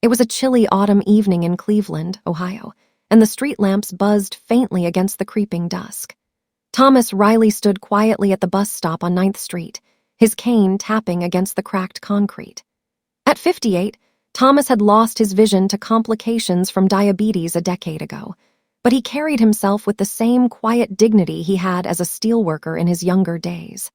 It was a chilly autumn evening in Cleveland, Ohio, and the street lamps buzzed faintly against the creeping dusk. Thomas Riley stood quietly at the bus stop on 9th Street, his cane tapping against the cracked concrete. At 58, Thomas had lost his vision to complications from diabetes a decade ago, but he carried himself with the same quiet dignity he had as a steelworker in his younger days.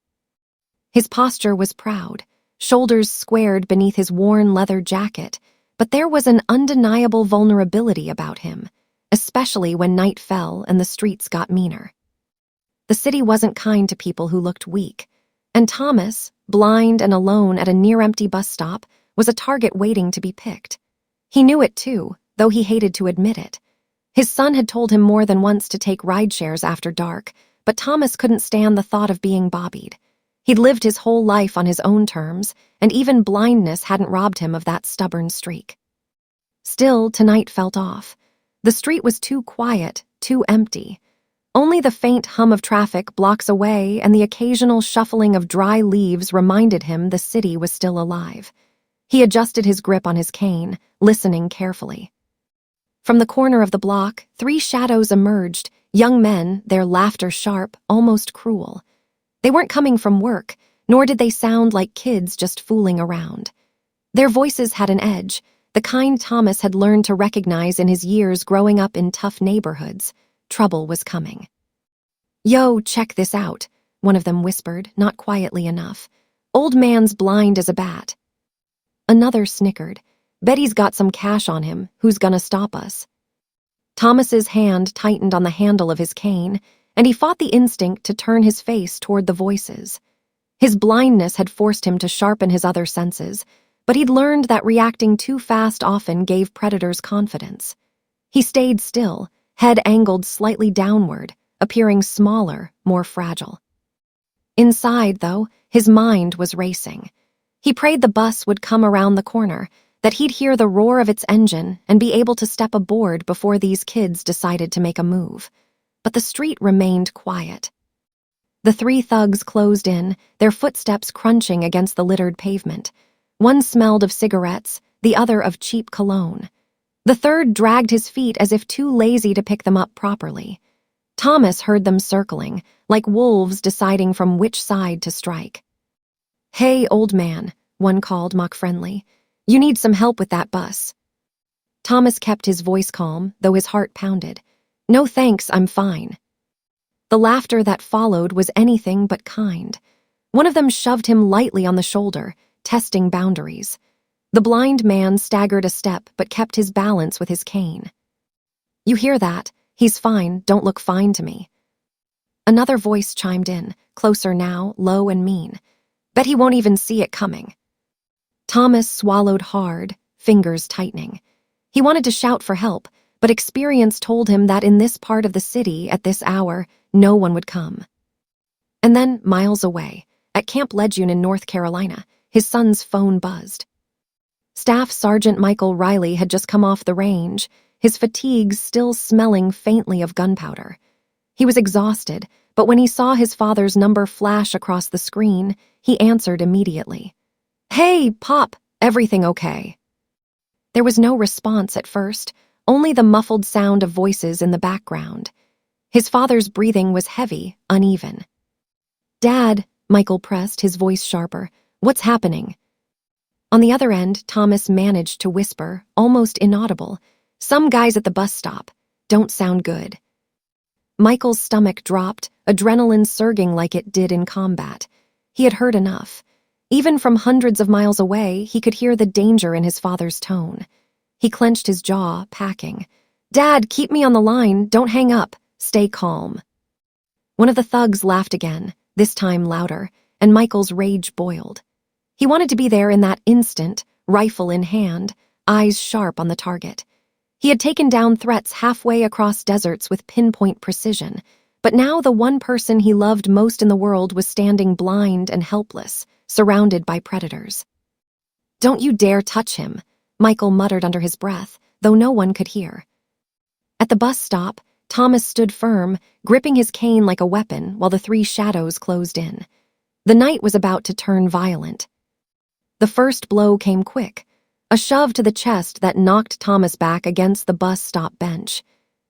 His posture was proud, shoulders squared beneath his worn leather jacket, but there was an undeniable vulnerability about him, especially when night fell and the streets got meaner. The city wasn't kind to people who looked weak, and Thomas, blind and alone at a near-empty bus stop, was a target waiting to be picked. He knew it too, though he hated to admit it. His son had told him more than once to take ride-shares after dark, but Thomas couldn't stand the thought of being bobbied. He'd lived his whole life on his own terms, and even blindness hadn't robbed him of that stubborn streak. Still, tonight felt off. The street was too quiet, too empty. Only the faint hum of traffic blocks away and the occasional shuffling of dry leaves reminded him the city was still alive. He adjusted his grip on his cane, listening carefully. From the corner of the block, 3 shadows emerged, young men, their laughter sharp, almost cruel. They weren't coming from work, nor did they sound like kids just fooling around. Their voices had an edge, the kind Thomas had learned to recognize in his years growing up in tough neighborhoods. Trouble was coming. "Yo, check this out," one of them whispered, not quietly enough. "Old man's blind as a bat." Another snickered. "Bet he's got some cash on him. Who's gonna stop us?" Thomas's hand tightened on the handle of his cane, and he fought the instinct to turn his face toward the voices. His blindness had forced him to sharpen his other senses, but he'd learned that reacting too fast often gave predators confidence. He stayed still, head angled slightly downward, appearing smaller, more fragile. Inside, though, his mind was racing. He prayed the bus would come around the corner, that he'd hear the roar of its engine and be able to step aboard before these kids decided to make a move. But the street remained quiet. The 3 thugs closed in, their footsteps crunching against the littered pavement. One smelled of cigarettes, the other of cheap cologne. The third dragged his feet as if too lazy to pick them up properly. Thomas heard them circling, like wolves deciding from which side to strike. "Hey, old man," one called mock-friendly. "You need some help with that bus." Thomas kept his voice calm, though his heart pounded. "No thanks, I'm fine." The laughter that followed was anything but kind. One of them shoved him lightly on the shoulder, testing boundaries. The blind man staggered a step but kept his balance with his cane. "You hear that? He's fine, don't look fine to me." Another voice chimed in, closer now, low and mean. "Bet he won't even see it coming." Thomas swallowed hard, fingers tightening. He wanted to shout for help, but experience told him that in this part of the city, at this hour, no one would come. And then, miles away, at Camp Lejeune in North Carolina, his son's phone buzzed. Staff Sergeant Michael Riley had just come off the range, his fatigues still smelling faintly of gunpowder. He was exhausted, but when he saw his father's number flash across the screen, he answered immediately. "Hey, Pop, everything okay?" There was no response at first, only the muffled sound of voices in the background. His father's breathing was heavy, uneven. "Dad," Michael pressed, his voice sharper, "what's happening?" On the other end, Thomas managed to whisper, almost inaudible, "Some guys at the bus stop. Don't sound good." Michael's stomach dropped, adrenaline surging like it did in combat. He had heard enough. Even from hundreds of miles away, he could hear the danger in his father's tone. He clenched his jaw, packing. "Dad, keep me on the line. Don't hang up. Stay calm." One of the thugs laughed again, this time louder, and Michael's rage boiled. He wanted to be there in that instant, rifle in hand, eyes sharp on the target. He had taken down threats halfway across deserts with pinpoint precision, but now the one person he loved most in the world was standing blind and helpless, surrounded by predators. "Don't you dare touch him," Michael muttered under his breath, though no one could hear. At the bus stop, Thomas stood firm, gripping his cane like a weapon while the 3 shadows closed in. The night was about to turn violent. The first blow came quick. a shove to the chest that knocked Thomas back against the bus stop bench.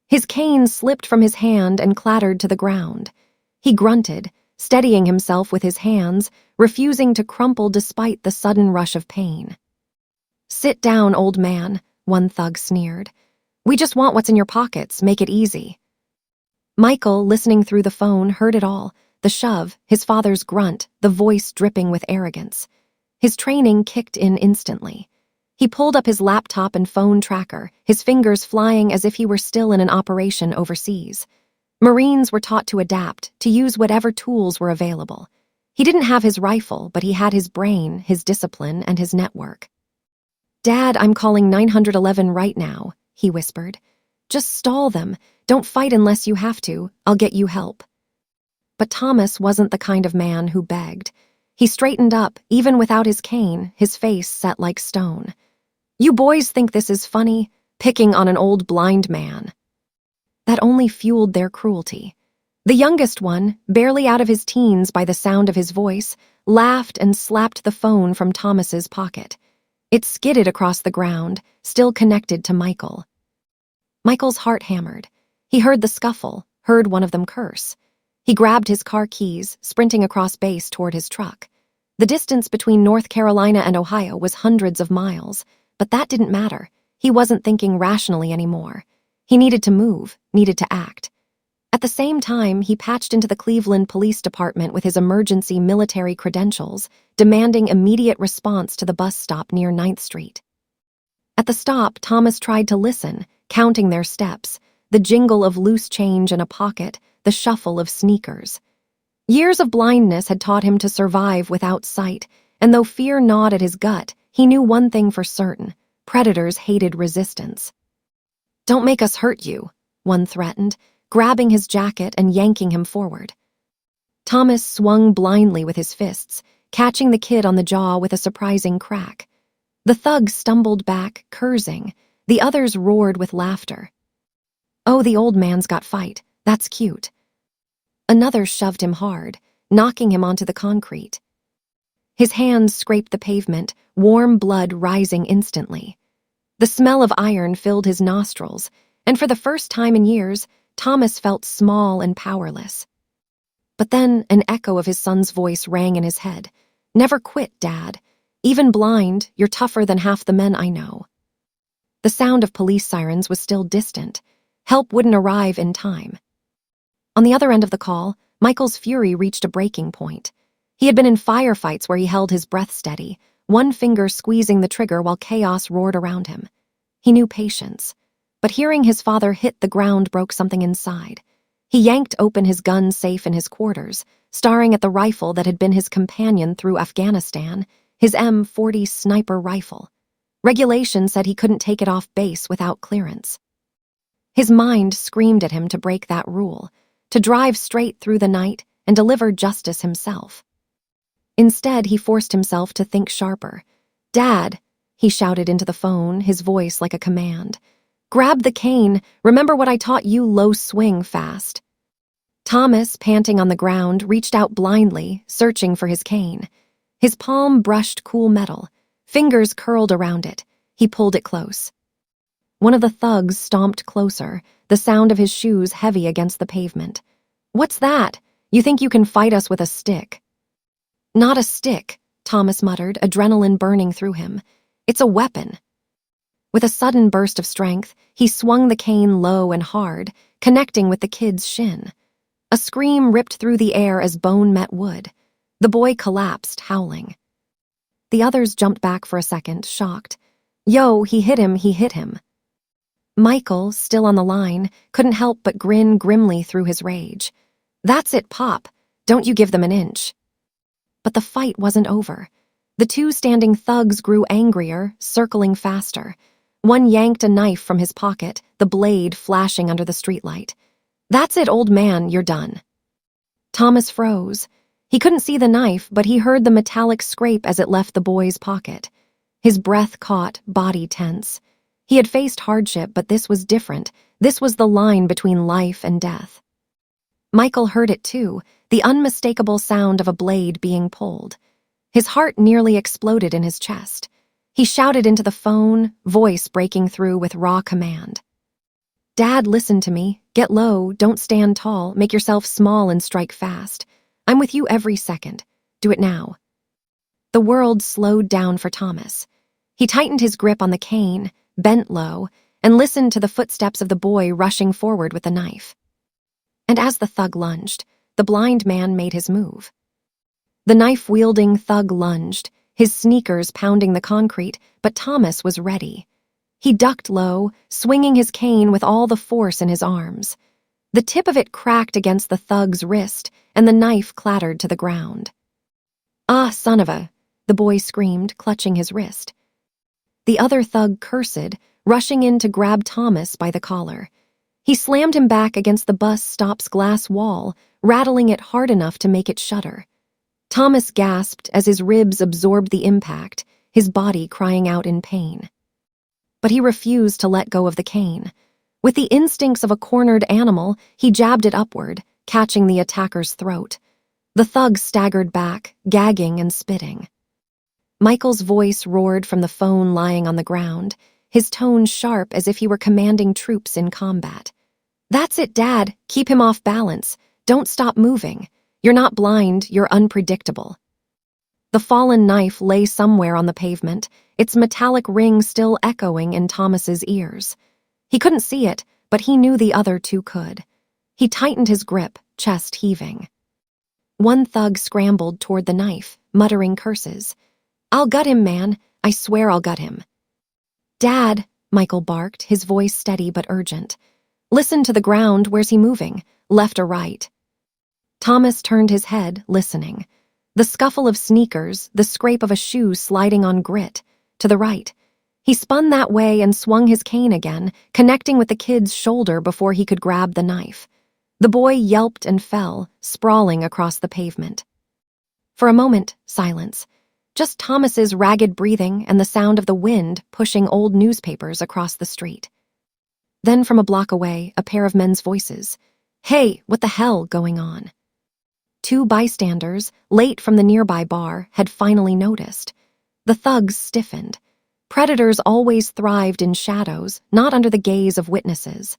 His cane slipped from his hand and clattered to the ground. He grunted, steadying himself with his hands, refusing to crumple despite the sudden rush of pain. "Sit down, old man," one thug sneered. "We just want what's in your pockets, make it easy." Michael, listening through the phone, heard it all, the shove, his father's grunt, the voice dripping with arrogance. His training kicked in instantly. He pulled up his laptop and phone tracker, his fingers flying as if he were still in an operation overseas. Marines were taught to adapt, to use whatever tools were available. He didn't have his rifle, but he had his brain, his discipline, and his network. "Dad, I'm calling 911 right now," he whispered. "Just stall them. Don't fight unless you have to. I'll get you help." But Thomas wasn't the kind of man who begged. He straightened up, even without his cane, his face set like stone. "You boys think this is funny? Picking on an old blind man." That only fueled their cruelty. The youngest one, barely out of his teens by the sound of his voice, laughed and slapped the phone from Thomas's pocket. It skidded across the ground, still connected to Michael. Michael's heart hammered. He heard the scuffle, heard one of them curse. He grabbed his car keys, sprinting across base toward his truck. The distance between North Carolina and Ohio was hundreds of miles, but that didn't matter. He wasn't thinking rationally anymore. He needed to move, needed to act. At the same time, he patched into the Cleveland Police Department with his emergency military credentials, demanding immediate response to the bus stop near 9th Street. At the stop, Thomas tried to listen, counting their steps, the jingle of loose change in a pocket, the shuffle of sneakers. Years of blindness had taught him to survive without sight, and though fear gnawed at his gut, he knew one thing for certain: predators hated resistance. "Don't make us hurt you," one threatened, grabbing his jacket and yanking him forward. Thomas swung blindly with his fists, catching the kid on the jaw with a surprising crack. The thug stumbled back, cursing. The others roared with laughter. "Oh, the old man's got fight. That's cute." Another shoved him hard, knocking him onto the concrete. His hands scraped the pavement, warm blood rising instantly. The smell of iron filled his nostrils, and for the first time in years, Thomas felt small and powerless. But then an echo of his son's voice rang in his head. "Never quit, Dad. Even blind, you're tougher than half the men I know." The sound of police sirens was still distant. Help wouldn't arrive in time. On the other end of the call, Michael's fury reached a breaking point. He had been in firefights where he held his breath steady, one finger squeezing the trigger while chaos roared around him. He knew patience. But hearing his father hit the ground broke something inside. He yanked open his gun safe in his quarters, staring at the rifle that had been his companion through Afghanistan, his M40 sniper rifle. Regulation said he couldn't take it off base without clearance. His mind screamed at him to break that rule, to drive straight through the night and deliver justice himself. Instead, he forced himself to think sharper. "Dad," he shouted into the phone, his voice like a command. "Grab the cane. Remember what I taught you, low swing fast." Thomas, panting on the ground, reached out blindly, searching for his cane. His palm brushed cool metal. Fingers curled around it. He pulled it close. One of the thugs stomped closer, the sound of his shoes heavy against the pavement. "What's that? You think you can fight us with a stick?" "Not a stick," Thomas muttered, adrenaline burning through him. "It's a weapon." With a sudden burst of strength, he swung the cane low and hard, connecting with the kid's shin. A scream ripped through the air as bone met wood. The boy collapsed, howling. The others jumped back for a second, shocked. "Yo, he hit him, he hit him." Michael, still on the line, couldn't help but grin grimly through his rage. "That's it, Pop. Don't you give them an inch." But the fight wasn't over. The two standing thugs grew angrier, circling faster. One yanked a knife from his pocket, the blade flashing under the streetlight. "That's it, old man, you're done." Thomas froze. He couldn't see the knife, but he heard the metallic scrape as it left the boy's pocket. His breath caught, body tense. He had faced hardship, but this was different. This was the line between life and death. Michael heard it too, the unmistakable sound of a blade being pulled. His heart nearly exploded in his chest. He shouted into the phone, voice breaking through with raw command. "Dad, listen to me. Get low, don't stand tall, make yourself small and strike fast. I'm with you every second. Do it now." The world slowed down for Thomas. He tightened his grip on the cane, bent low, and listened to the footsteps of the boy rushing forward with the knife. And as the thug lunged, the blind man made his move. The knife-wielding thug lunged, his sneakers pounding the concrete, but Thomas was ready. He ducked low, swinging his cane with all the force in his arms. The tip of it cracked against the thug's wrist, and the knife clattered to the ground. "Ah, son of a," the boy screamed, clutching his wrist. The other thug cursed, rushing in to grab Thomas by the collar. He slammed him back against the bus stop's glass wall, rattling it hard enough to make it shudder. Thomas gasped as his ribs absorbed the impact, his body crying out in pain. But he refused to let go of the cane. With the instincts of a cornered animal, he jabbed it upward, catching the attacker's throat. The thug staggered back, gagging and spitting. Michael's voice roared from the phone lying on the ground, his tone sharp as if he were commanding troops in combat. "That's it, Dad. Keep him off balance. Don't stop moving. You're not blind, you're unpredictable." The fallen knife lay somewhere on the pavement, its metallic ring still echoing in Thomas's ears. He couldn't see it, but he knew the other two could. He tightened his grip, chest heaving. One thug scrambled toward the knife, muttering curses. "I'll gut him, man. I swear I'll gut him." "Dad," Michael barked, his voice steady but urgent. "Listen to the ground. Where's he moving? Left or right?" Thomas turned his head, listening. The scuffle of sneakers, the scrape of a shoe sliding on grit. To the right. He spun that way and swung his cane again, connecting with the kid's shoulder before he could grab the knife. The boy yelped and fell, sprawling across the pavement. For a moment, silence. Just Thomas's ragged breathing and the sound of the wind pushing old newspapers across the street. Then from a block away, a pair of men's voices. "Hey, what the hell going on?" Two bystanders, late from the nearby bar, had finally noticed. The thugs stiffened. Predators always thrived in shadows, not under the gaze of witnesses.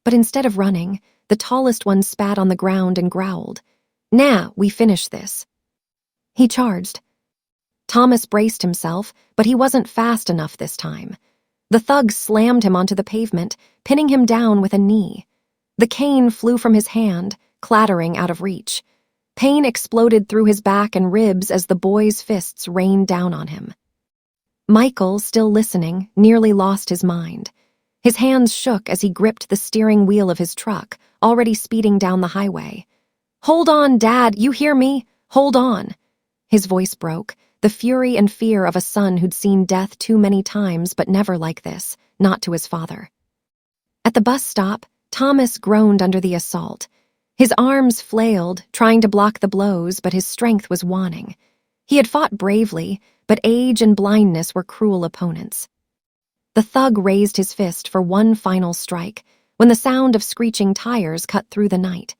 But instead of running, the tallest one spat on the ground and growled. "Nah, we finish this." He charged. Thomas braced himself, but he wasn't fast enough this time. The thug slammed him onto the pavement, pinning him down with a knee. The cane flew from his hand, clattering out of reach. Pain exploded through his back and ribs as the boy's fists rained down on him. Michael, still listening, nearly lost his mind. His hands shook as he gripped the steering wheel of his truck, already speeding down the highway. "Hold on, Dad, you hear me? Hold on." His voice broke, the fury and fear of a son who'd seen death too many times but never like this, not to his father. At the bus stop, Thomas groaned under the assault. His arms flailed, trying to block the blows, but his strength was waning. He had fought bravely, but age and blindness were cruel opponents. The thug raised his fist for one final strike, when the sound of screeching tires cut through the night.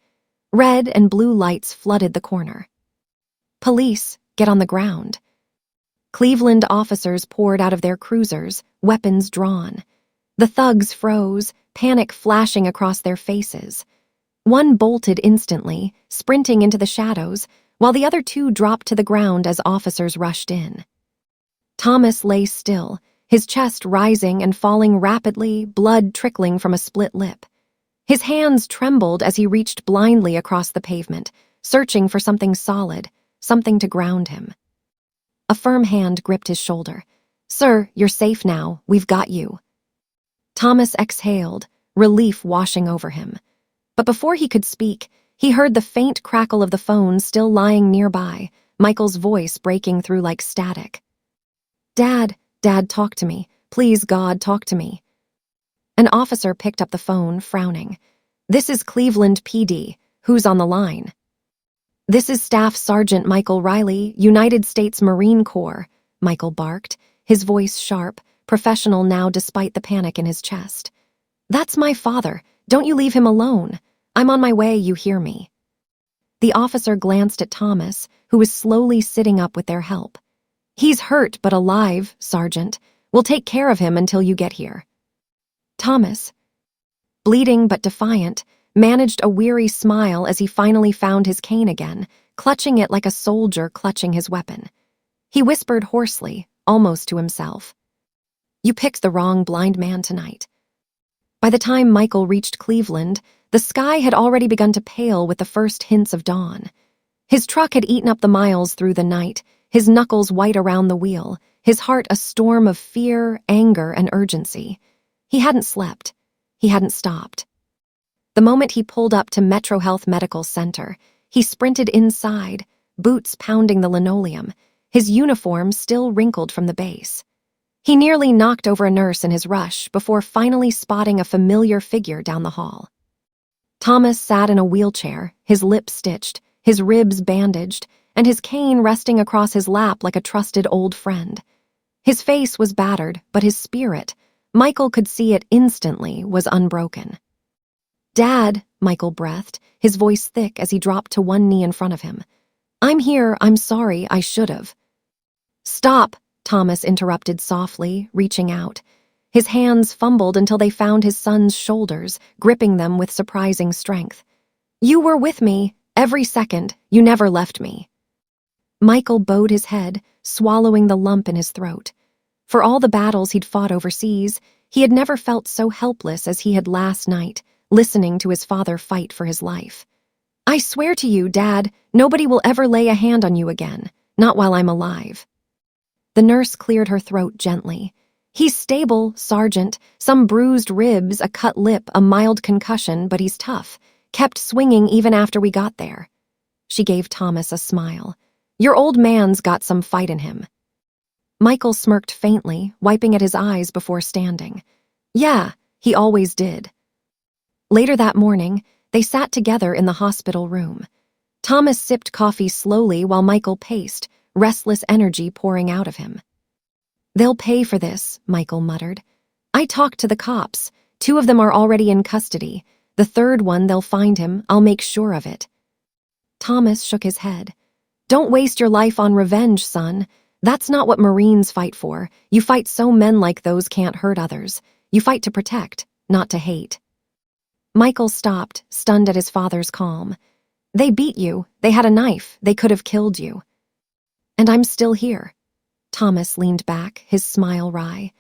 Red and blue lights flooded the corner. "Police, get on the ground." Cleveland officers poured out of their cruisers, weapons drawn. The thugs froze, panic flashing across their faces. One bolted instantly, sprinting into the shadows, while the other two dropped to the ground as officers rushed in. Thomas lay still, his chest rising and falling rapidly, blood trickling from a split lip. His hands trembled as he reached blindly across the pavement, searching for something solid, something to ground him. A firm hand gripped his shoulder. "Sir, you're safe now. We've got you." Thomas exhaled, relief washing over him. But before he could speak, he heard the faint crackle of the phone still lying nearby, Michael's voice breaking through like static. Dad, talk to me. Please, God, talk to me." An officer picked up the phone, frowning. "This is Cleveland PD. Who's on the line?" "This is Staff Sergeant Michael Riley, United States Marine Corps," Michael barked, his voice sharp, professional now despite the panic in his chest. "That's my father. Don't you leave him alone. I'm on my way, you hear me." The officer glanced at Thomas, who was slowly sitting up with their help. He's hurt but alive, Sergeant. We'll take care of him until you get here. Thomas, bleeding but defiant, managed a weary smile as he finally found his cane again, clutching it like a soldier clutching his weapon. He whispered hoarsely, almost to himself, "You picked the wrong blind man tonight." By the time Michael reached Cleveland, the sky had already begun to pale with the first hints of dawn. His truck had eaten up the miles through the night, his knuckles white around the wheel, his heart a storm of fear, anger, and urgency. He hadn't slept. He hadn't stopped. The moment he pulled up to Metro Health Medical Center, he sprinted inside, boots pounding the linoleum, his uniform still wrinkled from the base. He nearly knocked over a nurse in his rush before finally spotting a familiar figure down the hall. Thomas sat in a wheelchair, his lips stitched, his ribs bandaged, and his cane resting across his lap like a trusted old friend. His face was battered, but his spirit, Michael could see it instantly, was unbroken. "Dad," Michael breathed, his voice thick as he dropped to one knee in front of him. "I'm here, I'm sorry, I should've." "Stop," Thomas interrupted softly, reaching out. His hands fumbled until they found his son's shoulders, gripping them with surprising strength. "You were with me, every second, you never left me." Michael bowed his head, swallowing the lump in his throat. For all the battles he'd fought overseas, he had never felt so helpless as he had last night, listening to his father fight for his life. "I swear to you, Dad, nobody will ever lay a hand on you again, not while I'm alive." The nurse cleared her throat gently. "He's stable, Sergeant. Some bruised ribs, a cut lip, a mild concussion, but he's tough. Kept swinging even after we got there." She gave Thomas a smile. "Your old man's got some fight in him." Michael smirked faintly, wiping at his eyes before standing. "Yeah, he always did." Later that morning, they sat together in the hospital room. Thomas sipped coffee slowly while Michael paced, restless energy pouring out of him. "They'll pay for this," Michael muttered. "I talked to the cops. 2 of them are already in custody. The 3rd one, they'll find him. I'll make sure of it." Thomas shook his head. "Don't waste your life on revenge, son. That's not what Marines fight for. You fight so men like those can't hurt others. You fight to protect, not to hate." Michael stopped, stunned at his father's calm. "They beat you. They had a knife. They could have killed you." "And I'm still here." Thomas leaned back, his smile wry.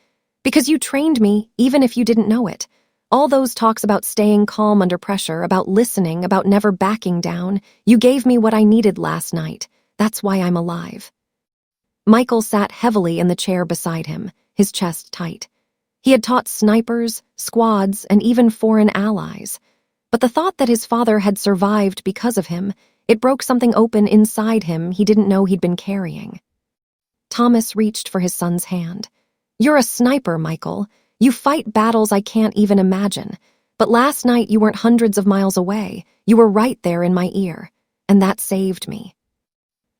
"Because you trained me, even if you didn't know it. All those talks about staying calm under pressure, about listening, about never backing down, you gave me what I needed last night. That's why I'm alive." Michael sat heavily in the chair beside him, his chest tight. He had taught snipers, squads, and even foreign allies. But the thought that his father had survived because of him, it broke something open inside him he didn't know he'd been carrying. Thomas reached for his son's hand. "You're a sniper, Michael. You fight battles I can't even imagine. But last night you weren't hundreds of miles away. You were right there in my ear. And that saved me."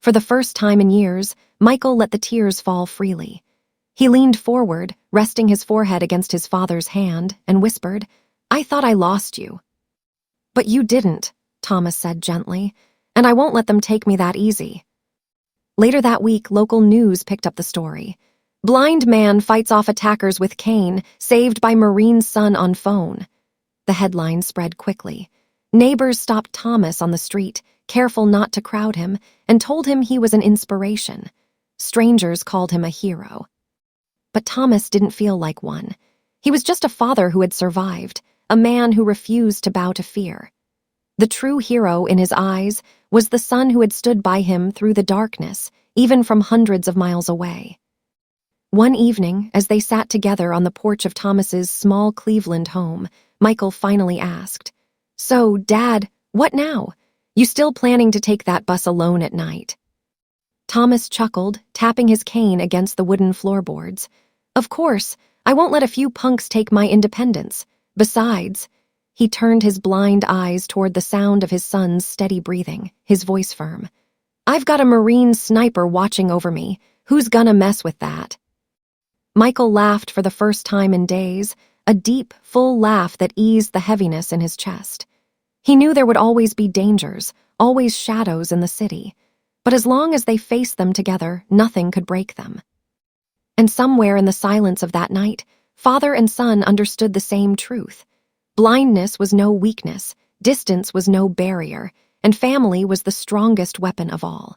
For the first time in years, Michael let the tears fall freely. He leaned forward, resting his forehead against his father's hand, and whispered, "I thought I lost you." "But you didn't," Thomas said gently, "and I won't let them take me that easy." Later that week, local news picked up the story. "Blind man fights off attackers with cane, saved by Marine's son on phone." The headline spread quickly. Neighbors stopped Thomas on the street, careful not to crowd him, and told him he was an inspiration. Strangers called him a hero. But Thomas didn't feel like one. He was just a father who had survived, a man who refused to bow to fear. The true hero in his eyes was the son who had stood by him through the darkness, even from hundreds of miles away. One evening, as they sat together on the porch of Thomas's small Cleveland home, Michael finally asked, "So, Dad, what now? You still planning to take that bus alone at night?" Thomas chuckled, tapping his cane against the wooden floorboards. "Of course, I won't let a few punks take my independence. Besides," he turned his blind eyes toward the sound of his son's steady breathing, his voice firm, "I've got a Marine sniper watching over me. Who's gonna mess with that?" Michael laughed for the first time in days, a deep, full laugh that eased the heaviness in his chest. He knew there would always be dangers, always shadows in the city. But as long as they faced them together, nothing could break them. And somewhere in the silence of that night, father and son understood the same truth. Blindness was no weakness, distance was no barrier, and family was the strongest weapon of all.